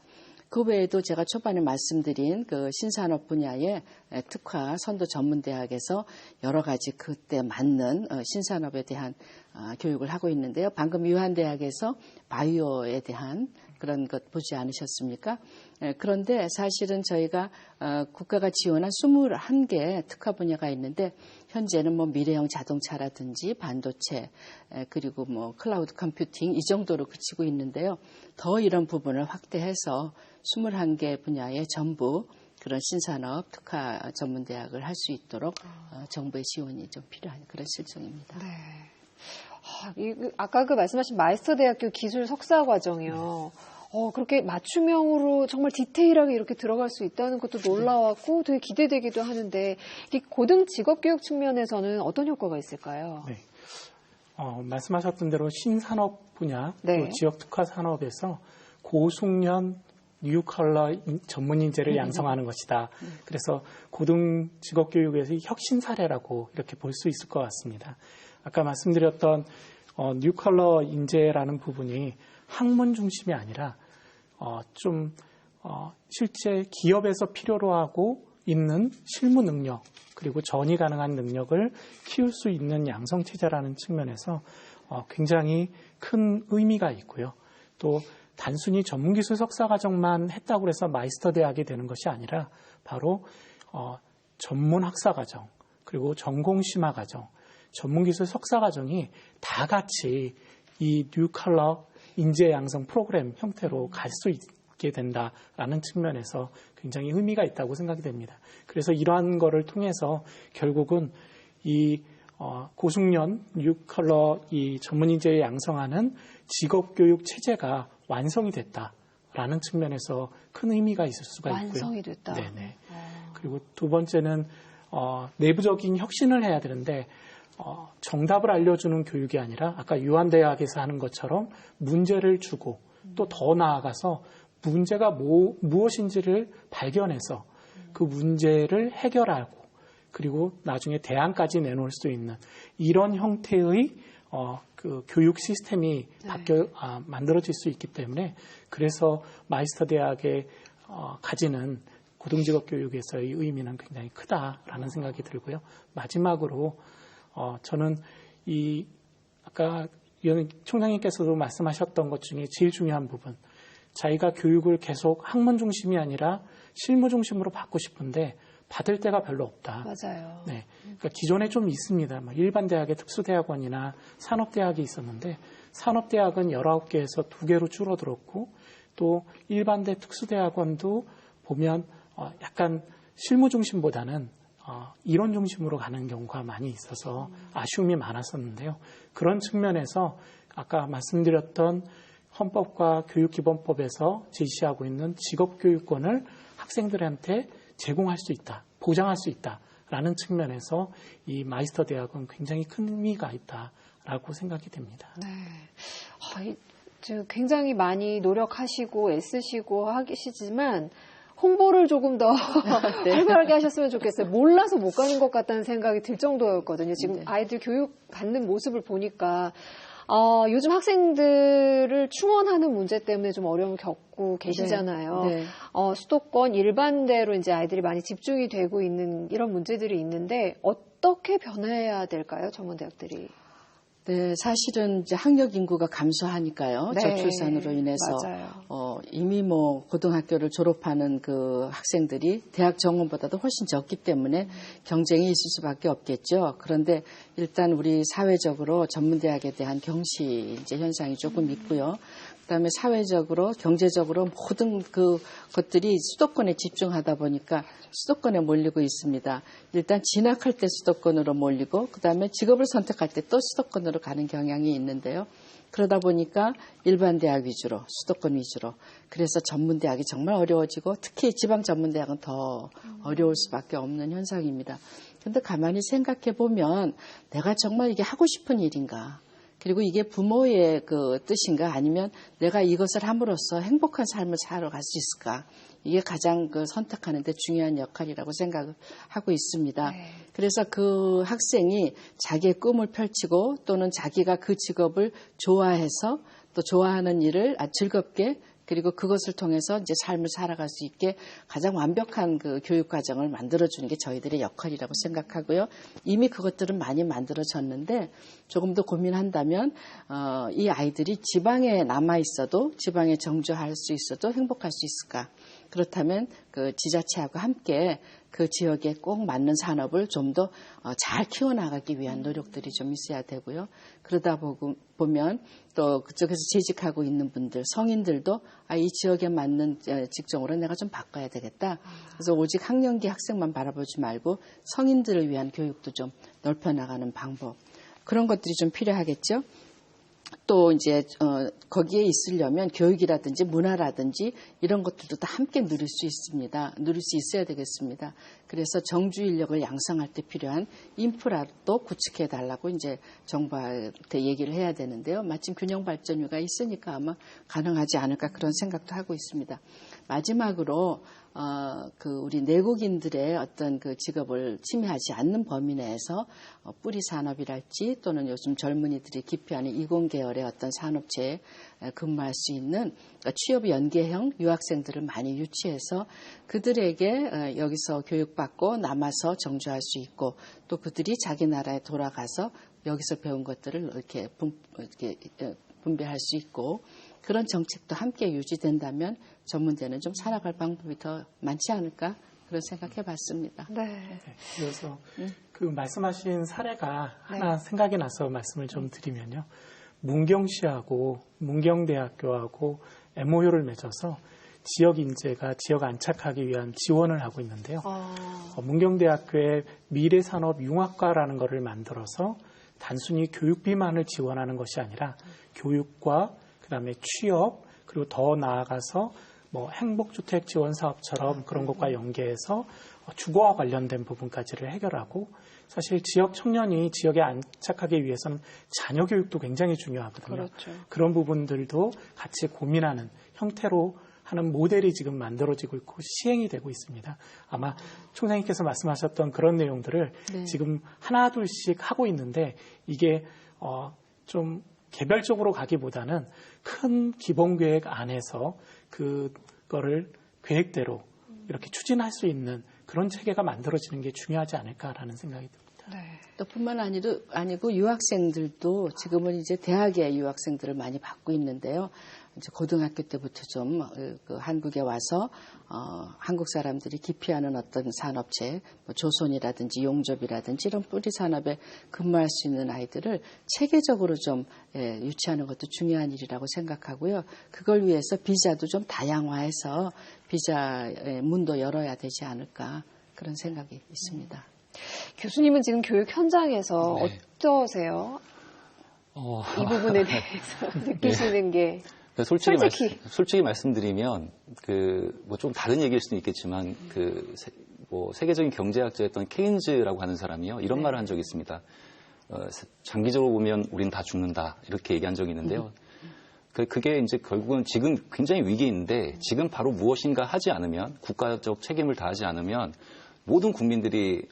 그 외에도 제가 초반에 말씀드린 그 신산업 분야의 특화 선도 전문대학에서 여러 가지 그때 맞는 신산업에 대한 교육을 하고 있는데요. 방금 유한대학에서 바이오에 대한 그런 것 보지 않으셨습니까? 그런데 사실은 저희가 국가가 지원한 21개 특화 분야가 있는데 현재는 뭐 미래형 자동차라든지 반도체 그리고 뭐 클라우드 컴퓨팅 이 정도로 그치고 있는데요. 더 이런 부분을 확대해서 21개 분야의 전부 그런 신산업 특화 전문대학을 할 수 있도록 정부의 지원이 좀 필요한 그런 실정입니다. 네. 아까 그 말씀하신 마이스터 대학교 기술 석사 과정이요. 그렇게 맞춤형으로 정말 디테일하게 이렇게 들어갈 수 있다는 것도 놀라웠고 되게 기대되기도 하는데 이 고등 직업교육 측면에서는 어떤 효과가 있을까요? 네. 말씀하셨던 대로 신산업 분야, 네. 또 지역 특화 산업에서 고숙련 뉴컬러 전문 인재를 양성하는 것이다. 그래서 고등 직업교육에서의 혁신 사례라고 이렇게 볼 수 있을 것 같습니다. 아까 말씀드렸던 뉴컬러 인재라는 부분이 학문 중심이 아니라 실제 기업에서 필요로 하고 있는 실무 능력 그리고 전이 가능한 능력을 키울 수 있는 양성 체제라는 측면에서 굉장히 큰 의미가 있고요. 또 단순히 전문기술 석사 과정만 했다고 해서 마이스터 대학이 되는 것이 아니라 바로 전문 학사 과정 그리고 전공 심화 과정 전문기술 석사 과정이 다 같이 이 뉴컬러 인재 양성 프로그램 형태로 갈 수 있게 된다라는 측면에서 굉장히 의미가 있다고 생각이 됩니다. 그래서 이러한 거를 통해서 결국은 이 고숙련 뉴컬러 이 전문 인재를 양성하는 직업교육 체제가 완성이 됐다라는 측면에서 큰 의미가 있을 수가 있고요. 완성이 됐다. 네네. 그리고 두 번째는 내부적인 혁신을 해야 되는데 정답을 알려주는 교육이 아니라 아까 유한대학에서 하는 것처럼 문제를 주고 또 더 나아가서 문제가 무엇인지를 발견해서 그 문제를 해결하고 그리고 나중에 대안까지 내놓을 수 있는 이런 형태의 그 교육 시스템이 만들어질 수 있기 때문에 그래서 마이스터 대학에 가지는 고등직업교육에서의 의미는 굉장히 크다라는 생각이 들고요. 마지막으로 저는 아까 위원 총장님께서도 말씀하셨던 것 중에 제일 중요한 부분, 자기가 교육을 계속 학문 중심이 아니라 실무 중심으로 받고 싶은데 받을 데가 별로 없다. 맞아요. 네, 그러니까 기존에 좀 있습니다. 일반 대학의 특수대학원이나 산업대학이 있었는데 산업대학은 19개에서 2개로 줄어들었고 또 일반대 특수대학원도 보면 약간 실무 중심보다는 이론 중심으로 가는 경우가 많이 있어서 아쉬움이 많았었는데요. 그런 측면에서 아까 말씀드렸던 헌법과 교육기본법에서 제시하고 있는 직업교육권을 학생들한테 제공할 수 있다, 보장할 수 있다라는 측면에서 이 마이스터 대학은 굉장히 큰 의미가 있다라고 생각이 됩니다. 네, 굉장히 많이 노력하시고 애쓰시고 하시지만 홍보를 조금 더 활발하게 하셨으면 좋겠어요. 몰라서 못 가는 것 같다는 생각이 들 정도였거든요. 지금 아이들 교육 받는 모습을 보니까 요즘 학생들을 충원하는 문제 때문에 좀 어려움을 겪고 계시잖아요. 네. 수도권 일반대로 이제 아이들이 많이 집중이 되고 있는 이런 문제들이 있는데 어떻게 변해야 될까요, 전문대학들이? 네, 사실은 이제 학력 인구가 감소하니까요. 네, 저출산으로 인해서 이미 고등학교를 졸업하는 그 학생들이 대학 정원보다도 훨씬 적기 때문에 경쟁이 있을 수밖에 없겠죠. 그런데 일단 우리 사회적으로 전문대학에 대한 경시 이제 현상이 조금 있고요. 그다음에 사회적으로 경제적으로 모든 그 것들이 수도권에 집중하다 보니까 수도권에 몰리고 있습니다. 일단 진학할 때 수도권으로 몰리고 그다음에 직업을 선택할 때 또 수도권으로 가는 경향이 있는데요. 그러다 보니까 일반 대학 위주로 수도권 위주로 그래서 전문대학이 정말 어려워지고 특히 지방 전문대학은 더 어려울 수밖에 없는 현상입니다. 그런데 가만히 생각해 보면 내가 정말 이게 하고 싶은 일인가? 그리고 이게 부모의 그 뜻인가 아니면 내가 이것을 함으로써 행복한 삶을 살아갈 수 있을까? 이게 가장 그 선택하는 데 중요한 역할이라고 생각을 하고 있습니다. 네. 그래서 그 학생이 자기의 꿈을 펼치고 또는 자기가 그 직업을 좋아해서 또 좋아하는 일을 즐겁게 그리고 그것을 통해서 이제 삶을 살아갈 수 있게 가장 완벽한 그 교육 과정을 만들어주는 게 저희들의 역할이라고 생각하고요. 이미 그것들은 많이 만들어졌는데 조금 더 고민한다면 이 아이들이 지방에 남아 있어도 지방에 정주할 수 있어도 행복할 수 있을까? 그렇다면 그 지자체하고 함께 그 지역에 꼭 맞는 산업을 좀 더 잘 키워나가기 위한 노력들이 좀 있어야 되고요. 그러다 보면 또 그쪽에서 재직하고 있는 분들, 성인들도 이 지역에 맞는 직종으로 내가 좀 바꿔야 되겠다. 그래서 오직 학년기 학생만 바라보지 말고 성인들을 위한 교육도 좀 넓혀나가는 방법. 그런 것들이 좀 필요하겠죠. 또 이제 거기에 있으려면 교육이라든지 문화라든지 이런 것들도 다 함께 누릴 수 있습니다. 누릴 수 있어야 되겠습니다. 그래서 정주 인력을 양성할 때 필요한 인프라도 구축해 달라고 이제 정부한테 얘기를 해야 되는데요. 마침 균형 발전유가 있으니까 아마 가능하지 않을까 그런 생각도 하고 있습니다. 마지막으로 그 우리 내국인들의 어떤 그 직업을 침해하지 않는 범위 내에서 뿌리 산업이랄지 또는 요즘 젊은이들이 기피하는 이공계열의 어떤 산업체에 근무할 수 있는 취업 연계형 유학생들을 많이 유치해서 그들에게 여기서 교육받고 남아서 정주할 수 있고 또 그들이 자기 나라에 돌아가서 여기서 배운 것들을 이렇게 분배할 수 있고 그런 정책도 함께 유지된다면 전문대는 좀 살아갈 방법이 더 많지 않을까 그런 생각해 봤습니다. 네. 그래서 그 말씀하신 사례가 하나 생각이 나서 말씀을 좀 드리면요. 문경시하고 문경대학교하고 MOU를 맺어서 지역 인재가 지역 안착하기 위한 지원을 하고 있는데요. 문경대학교의 미래산업융합과라는 것을 만들어서 단순히 교육비만을 지원하는 것이 아니라 교육과 그다음에 취업 그리고 더 나아가서 행복주택 지원 사업처럼 그런 것과 연계해서 주거와 관련된 부분까지를 해결하고 사실 지역 청년이 지역에 안착하기 위해서는 자녀 교육도 굉장히 중요하거든요. 그렇죠. 그런 부분들도 같이 고민하는 형태로 하는 모델이 지금 만들어지고 있고 시행이 되고 있습니다. 아마 총장님께서 말씀하셨던 그런 내용들을 네. 지금 하나 둘씩 하고 있는데 이게 좀 개별적으로 가기보다는 큰 기본 계획 안에서 그거를 계획대로 이렇게 추진할 수 있는 그런 체계가 만들어지는 게 중요하지 않을까라는 생각이 듭니다. 네. 또 뿐만 아니고 유학생들도 지금은 이제 대학의 유학생들을 많이 받고 있는데요. 이제 고등학교 때부터 좀 한국에 와서 한국 사람들이 기피하는 어떤 산업체, 뭐 조선이라든지 용접이라든지 이런 뿌리 산업에 근무할 수 있는 아이들을 체계적으로 좀 유치하는 것도 중요한 일이라고 생각하고요. 그걸 위해서 비자도 좀 다양화해서 비자의 문도 열어야 되지 않을까 그런 생각이 있습니다. 교수님은 지금 교육 현장에서 네. 어떠세요? 이 부분에 대해서 느끼시는 게 솔직히 말씀드리면 뭐 좀 다른 얘기일 수도 있겠지만 뭐 세계적인 경제학자였던 케인즈라고 하는 사람이요 이런 네. 말을 한 적이 있습니다. 장기적으로 보면 우리는 다 죽는다 이렇게 얘기한 적이 있는데요. 그게 이제 결국은 지금 굉장히 위기인데 지금 바로 무엇인가 하지 않으면 국가적 책임을 다하지 않으면 모든 국민들이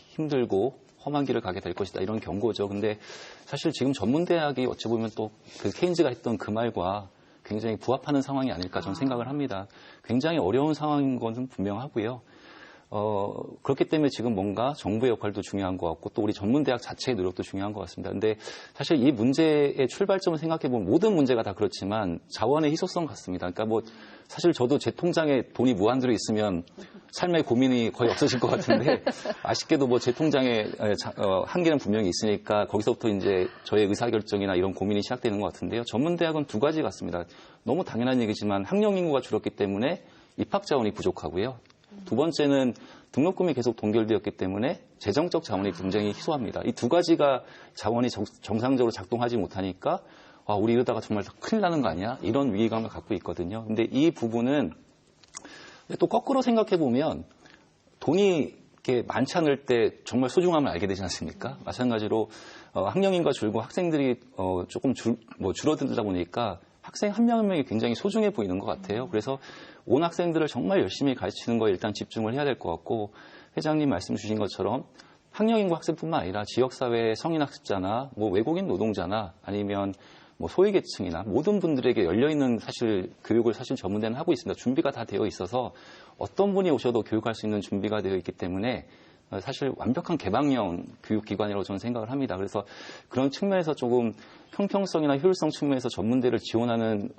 힘들고 험한 길을 가게 될 것이다. 이런 경고죠. 근데 사실 지금 전문대학이 어찌 보면 또 그 케인즈가 했던 그 말과 굉장히 부합하는 상황이 아닐까 저는 생각을 합니다. 굉장히 어려운 상황인 것은 분명하고요. 그렇기 때문에 지금 뭔가 정부의 역할도 중요한 것 같고 또 우리 전문대학 자체의 노력도 중요한 것 같습니다. 근데 사실 이 문제의 출발점을 생각해보면 모든 문제가 다 그렇지만 자원의 희소성 같습니다. 그러니까 뭐 사실 저도 제 통장에 돈이 무한대로 있으면 삶의 고민이 거의 없어질 것 같은데 아쉽게도 뭐 제 통장에 한계는 분명히 있으니까 거기서부터 이제 저의 의사결정이나 이런 고민이 시작되는 것 같은데요. 전문대학은 두 가지 같습니다. 너무 당연한 얘기지만 학령 인구가 줄었기 때문에 입학 자원이 부족하고요. 두 번째는 등록금이 계속 동결되었기 때문에 재정적 자원이 굉장히 희소합니다. 이 두 가지가 자원이 정상적으로 작동하지 못하니까 우리 이러다가 정말 큰일 나는 거 아니야? 이런 위기감을 갖고 있거든요. 근데 이 부분은 또 거꾸로 생각해 보면 돈이 이렇게 많지 않을 때 정말 소중함을 알게 되지 않습니까? 마찬가지로 학령 인구가 줄고 학생들이 조금 줄어들다 보니까 학생 한 명 한 명이 굉장히 소중해 보이는 것 같아요. 그래서 온 학생들을 정말 열심히 가르치는 거에 일단 집중을 해야 될 것 같고 회장님 말씀 주신 것처럼 학령 인구 학생뿐만 아니라 지역사회 성인 학습자나 뭐 외국인 노동자나 아니면 뭐 소외계층이나 모든 분들에게 열려있는 사실 교육을 사실 전문대는 하고 있습니다. 준비가 다 되어 있어서 어떤 분이 오셔도 교육할 수 있는 준비가 되어 있기 때문에 사실 완벽한 개방형 교육기관이라고 저는 생각을 합니다. 그래서 그런 측면에서 조금 형평성이나 효율성 측면에서 전문대를 지원하는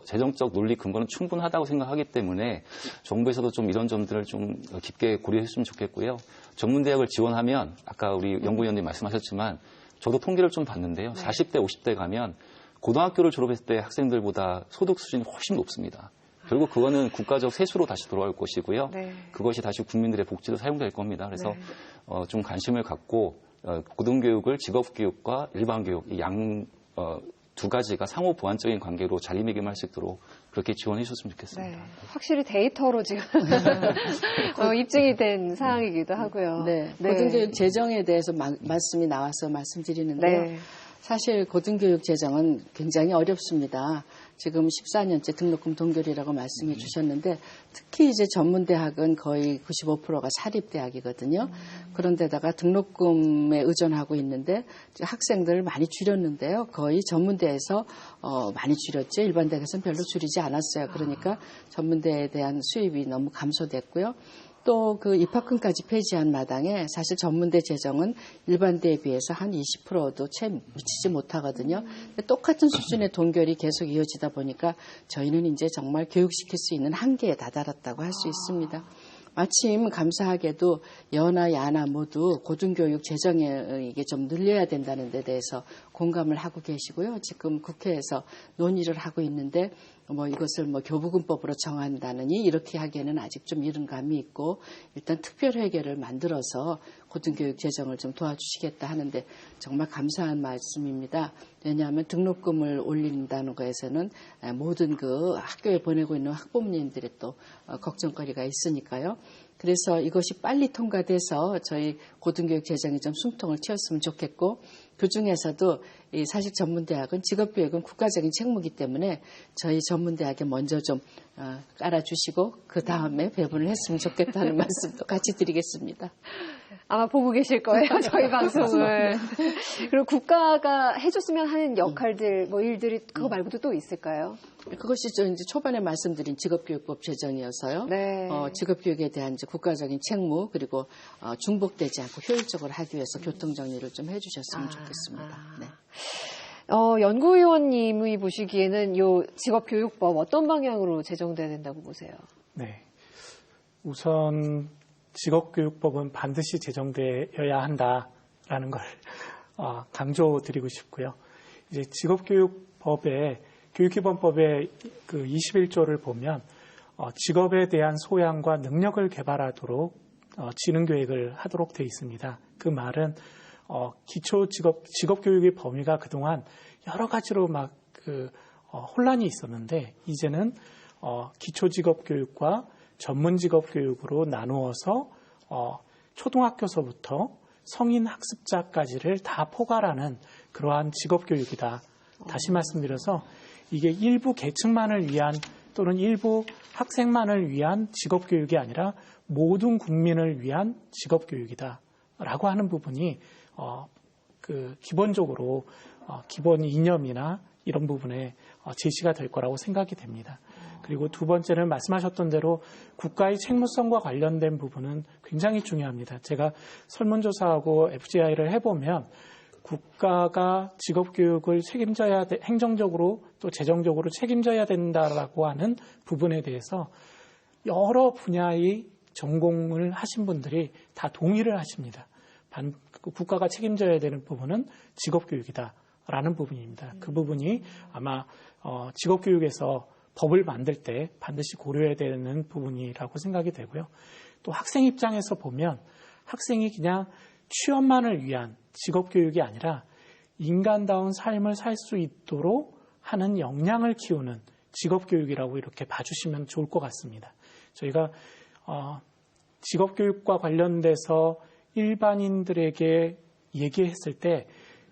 재정적 논리 근거는 충분하다고 생각하기 때문에 정부에서도 좀 이런 점들을 좀 깊게 고려했으면 좋겠고요. 전문대학을 지원하면 아까 우리 연구위원님 말씀하셨지만 저도 통계를 좀 봤는데요. 40대, 50대 가면 고등학교를 졸업했을 때 학생들보다 소득 수준이 훨씬 높습니다. 결국 그거는 국가적 세수로 다시 돌아올 것이고요. 네. 그것이 다시 국민들의 복지로 사용될 겁니다. 그래서 네. 좀 관심을 갖고 고등교육을 직업교육과 일반교육 두 가지가 상호 보완적인 관계로 자리매김할 수 있도록 그렇게 지원해 주셨으면 좋겠습니다. 네. 확실히 데이터로 지금 입증이 된 사항이기도 하고요. 네. 고등교육 재정에 대해서 말씀이 나와서 말씀드리는데요. 네. 사실 고등교육 재정은 굉장히 어렵습니다. 지금 14년째 등록금 동결이라고 말씀해 주셨는데 특히 이제 전문대학은 거의 95%가 사립대학이거든요. 그런데다가 등록금에 의존하고 있는데 학생들을 많이 줄였는데요. 거의 전문대에서 많이 줄였죠. 일반대학에서는 별로 줄이지 않았어요. 그러니까 전문대에 대한 수입이 너무 감소됐고요. 또 그 입학금까지 폐지한 마당에 사실 전문대 재정은 일반대에 비해서 한 20%도 채 미치지 못하거든요. 똑같은 수준의 동결이 계속 이어지다 보니까 저희는 이제 정말 교육시킬 수 있는 한계에 다다랐다고 할 수 있습니다. 마침 감사하게도 여나 야나 모두 고등교육 재정에 이게 좀 늘려야 된다는 데 대해서 공감을 하고 계시고요. 지금 국회에서 논의를 하고 있는데 이것을 교부금법으로 정한다느니 이렇게 하기에는 아직 좀 이른 감이 있고 일단 특별회계를 만들어서 고등교육 재정을 좀 도와주시겠다 하는데 정말 감사한 말씀입니다. 왜냐하면 등록금을 올린다는 거에서는 모든 그 학교에 보내고 있는 학부모님들의 또 걱정거리가 있으니까요. 그래서 이것이 빨리 통과돼서 저희 고등교육 재정이 좀 숨통을 틔웠으면 좋겠고, 그중에서도 사실 전문대학은 직업교육은 국가적인 책무이기 때문에 저희 전문대학에 먼저 좀 깔아주시고 그 다음에 배분을 했으면 좋겠다는 말씀도 같이 드리겠습니다. 아마 보고 계실 거예요, 저희 방송을. 그리고 국가가 해줬으면 하는 역할들, 뭐 일들이 그거 말고도 또 있을까요? 그것이 저 이제 초반에 말씀드린 직업교육법 제정이어서요. 네. 직업교육에 대한 이제 국가적인 책무 그리고 중복되지 않고 효율적으로 하기 위해서 교통 정리를 좀 해주셨으면 좋겠습니다. 네. 연구위원님이 보시기에는 요 직업교육법 어떤 방향으로 제정돼야 된다고 보세요? 네. 우선 직업교육법은 반드시 제정되어야 한다라는 걸 강조드리고 싶고요. 이제 직업교육법의 교육기본법의 그 21조를 보면 직업에 대한 소양과 능력을 개발하도록 지능교육을 하도록 되어 있습니다. 그 말은 기초 직업교육의 범위가 그동안 여러 가지로 막 혼란이 있었는데 이제는 기초 직업교육과 전문 직업교육으로 나누어서 초등학교서부터 성인 학습자까지를 다 포괄하는 그러한 직업교육이다. 다시 말씀드려서 이게 일부 계층만을 위한 또는 일부 학생만을 위한 직업교육이 아니라 모든 국민을 위한 직업교육이다라고 하는 부분이 기본적으로 기본 이념이나 이런 부분에 제시가 될 거라고 생각이 됩니다. 그리고 두 번째는 말씀하셨던 대로 국가의 책무성과 관련된 부분은 굉장히 중요합니다. 제가 설문조사하고 FGI를 해보면 국가가 직업교육을 책임져야 행정적으로 또 재정적으로 책임져야 된다라고 하는 부분에 대해서 여러 분야의 전공을 하신 분들이 다 동의를 하십니다. 국가가 책임져야 되는 부분은 직업교육이다라는 부분입니다. 그 부분이 아마 직업교육에서 법을 만들 때 반드시 고려해야 되는 부분이라고 생각이 되고요. 또 학생 입장에서 보면 학생이 그냥 취업만을 위한 직업교육이 아니라 인간다운 삶을 살 수 있도록 하는 역량을 키우는 직업교육이라고 이렇게 봐주시면 좋을 것 같습니다. 저희가 직업교육과 관련돼서 일반인들에게 얘기했을 때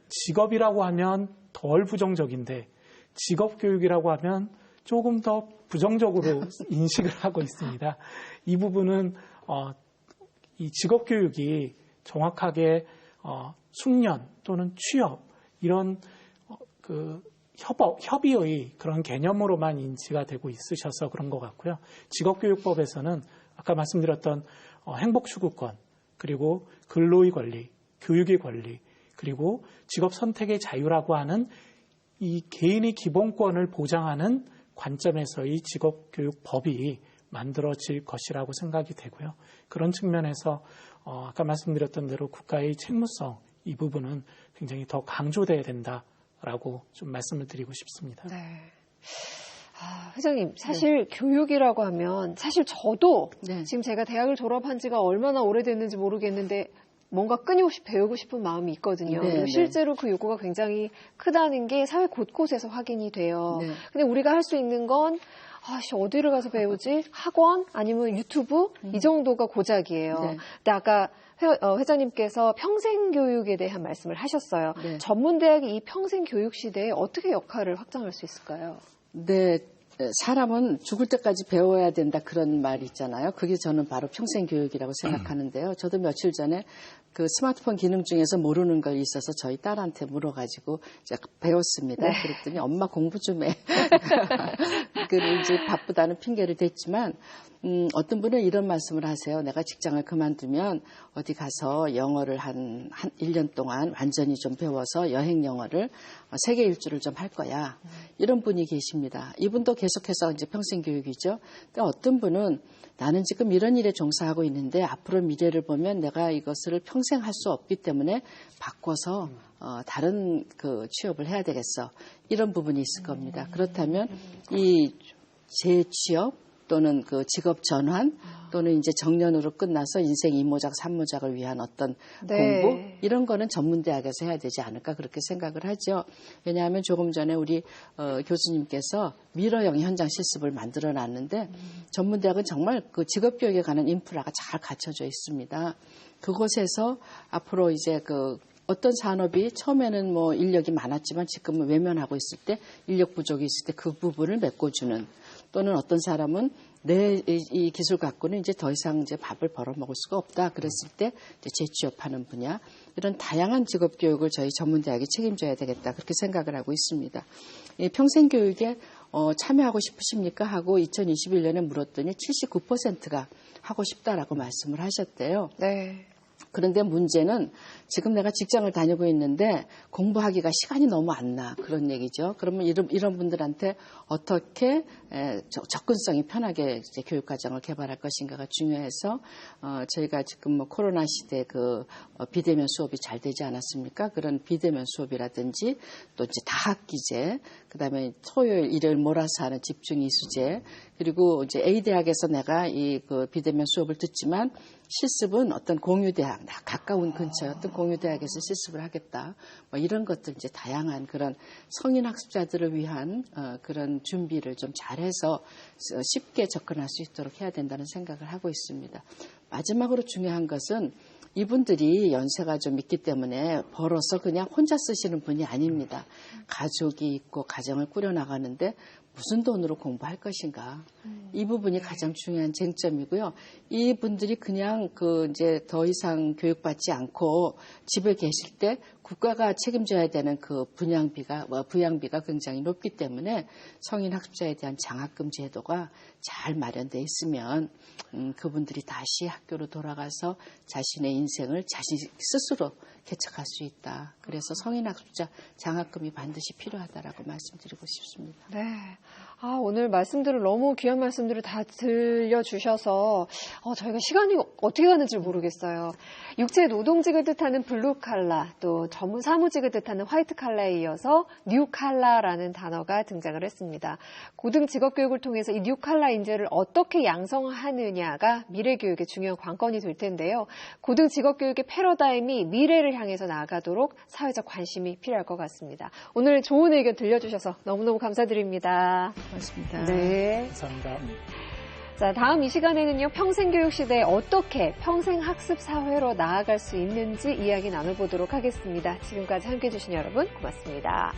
직업이라고 하면 덜 부정적인데 직업교육이라고 하면 조금 더 부정적으로 인식을 하고 있습니다. 이 부분은 이 직업교육이 정확하게 숙련 또는 취업 이런 협의의 그런 개념으로만 인지가 되고 있으셔서 그런 것 같고요. 직업교육법에서는 아까 말씀드렸던 행복추구권 그리고 근로의 권리, 교육의 권리 그리고 직업 선택의 자유라고 하는 이 개인의 기본권을 보장하는 관점에서의 직업교육법이 만들어질 것이라고 생각이 되고요. 그런 측면에서 아까 말씀드렸던 대로 국가의 책무성 이 부분은 굉장히 더 강조돼야 된다라고 좀 말씀을 드리고 싶습니다. 네. 회장님, 사실 교육이라고 하면 사실 저도 지금 제가 대학을 졸업한 지가 얼마나 오래됐는지 모르겠는데 뭔가 끊임없이 배우고 싶은 마음이 있거든요. 그리고 실제로 그 요구가 굉장히 크다는 게 사회 곳곳에서 확인이 돼요. 근데 우리가 할 수 있는 건 어디를 가서 배우지? 학원? 아니면 유튜브? 이 정도가 고작이에요. 근데 아까 회장님께서 평생교육에 대한 말씀을 하셨어요. 전문대학이 이 평생교육 시대에 어떻게 역할을 확장할 수 있을까요? 네. 사람은 죽을 때까지 배워야 된다 그런 말이 있잖아요. 그게 저는 바로 평생교육이라고 생각하는데요. 저도 며칠 전에 그 스마트폰 기능 중에서 모르는 걸 있어서 저희 딸한테 물어가지고 이제 배웠습니다. 그랬더니 엄마 공부 좀 해. 그걸 이제 바쁘다는 핑계를 댔지만 어떤 분은 이런 말씀을 하세요. 내가 직장을 그만두면 어디 가서 영어를 한 1년 동안 완전히 좀 배워서 여행 영어를 세계 일주를 좀 할 거야. 이런 분이 계십니다. 이분도 계속해서 이제 평생교육이죠. 근데 어떤 분은 나는 지금 이런 일에 종사하고 있는데 앞으로 미래를 보면 내가 이것을 평생 할 수 없기 때문에 바꿔서 다른 그 취업을 해야 되겠어. 이런 부분이 있을 겁니다. 그렇다면 이 재취업 또는 그 직업 전환 또는 이제 정년으로 끝나서 인생 2모작, 3모작을 위한 어떤 네. 공부 이런 거는 전문대학에서 해야 되지 않을까 그렇게 생각을 하죠. 왜냐하면 조금 전에 우리 교수님께서 미러형 현장 실습을 만들어 놨는데 전문대학은 정말 그 직업교육에 관한 인프라가 잘 갖춰져 있습니다. 그곳에서 앞으로 이제 그 어떤 산업이 처음에는 뭐 인력이 많았지만 지금은 외면하고 있을 때 인력 부족이 있을 때 그 부분을 메꿔주는 또는 어떤 사람은 내 이 기술 갖고는 이제 더 이상 이제 밥을 벌어먹을 수가 없다. 그랬을 때 이제 재취업하는 분야 이런 다양한 직업 교육을 저희 전문대학이 책임져야 되겠다. 그렇게 생각을 하고 있습니다. 평생교육에 참여하고 싶으십니까? 하고 2021년에 물었더니 79%가 하고 싶다라고 말씀을 하셨대요. 네. 그런데 문제는 지금 내가 직장을 다니고 있는데 공부하기가 시간이 너무 안 나. 그런 얘기죠. 그러면 이런 분들한테 어떻게 접근성이 편하게 이제 교육과정을 개발할 것인가가 중요해서 저희가 지금 뭐 코로나 시대 그 비대면 수업이 잘 되지 않았습니까? 그런 비대면 수업이라든지 또 이제 다학기제, 그다음에 토요일, 일요일 몰아서 하는 집중 이수제, 그리고 이제 A대학에서 내가 이 그 비대면 수업을 듣지만 실습은 어떤 공유대학, 가까운 근처의 어떤 공유대학에서 실습을 하겠다. 뭐 이런 것들 이제 다양한 그런 성인 학습자들을 위한 그런 준비를 좀 잘해서 쉽게 접근할 수 있도록 해야 된다는 생각을 하고 있습니다. 마지막으로 중요한 것은 이분들이 연세가 좀 있기 때문에 벌어서 그냥 혼자 쓰시는 분이 아닙니다. 가족이 있고 가정을 꾸려나가는데 무슨 돈으로 공부할 것인가. 이 부분이 가장 중요한 쟁점이고요. 이분들이 그냥 이제 더 이상 교육받지 않고 집에 계실 때 국가가 책임져야 되는 그 부양비가 굉장히 높기 때문에 성인 학습자에 대한 장학금 제도가 잘 마련돼 있으면 그분들이 다시 학교로 돌아가서 자신의 인생을 자신 스스로 개척할 수 있다. 그래서 성인 학습자 장학금이 반드시 필요하다라고 말씀드리고 싶습니다. 네. 오늘 말씀들을 너무 귀한 말씀들을 다 들려주셔서 저희가 시간이 어떻게 가는지 모르겠어요. 육체 노동직을 뜻하는 블루칼라, 또 전문 사무직을 뜻하는 화이트칼라에 이어서 뉴칼라라는 단어가 등장을 했습니다. 고등 직업교육을 통해서 이 뉴칼라 인재를 어떻게 양성하느냐가 미래교육의 중요한 관건이 될 텐데요. 고등 직업교육의 패러다임이 미래를 향해서 나아가도록 사회적 관심이 필요할 것 같습니다. 오늘 좋은 의견 들려주셔서 너무너무 감사드립니다. 고맙습니다. 네. 감사합니다. 자, 다음 이 시간에는요, 평생교육 시대에 어떻게 평생학습 사회로 나아갈 수 있는지 이야기 나눠보도록 하겠습니다. 지금까지 함께해 주신 여러분 고맙습니다.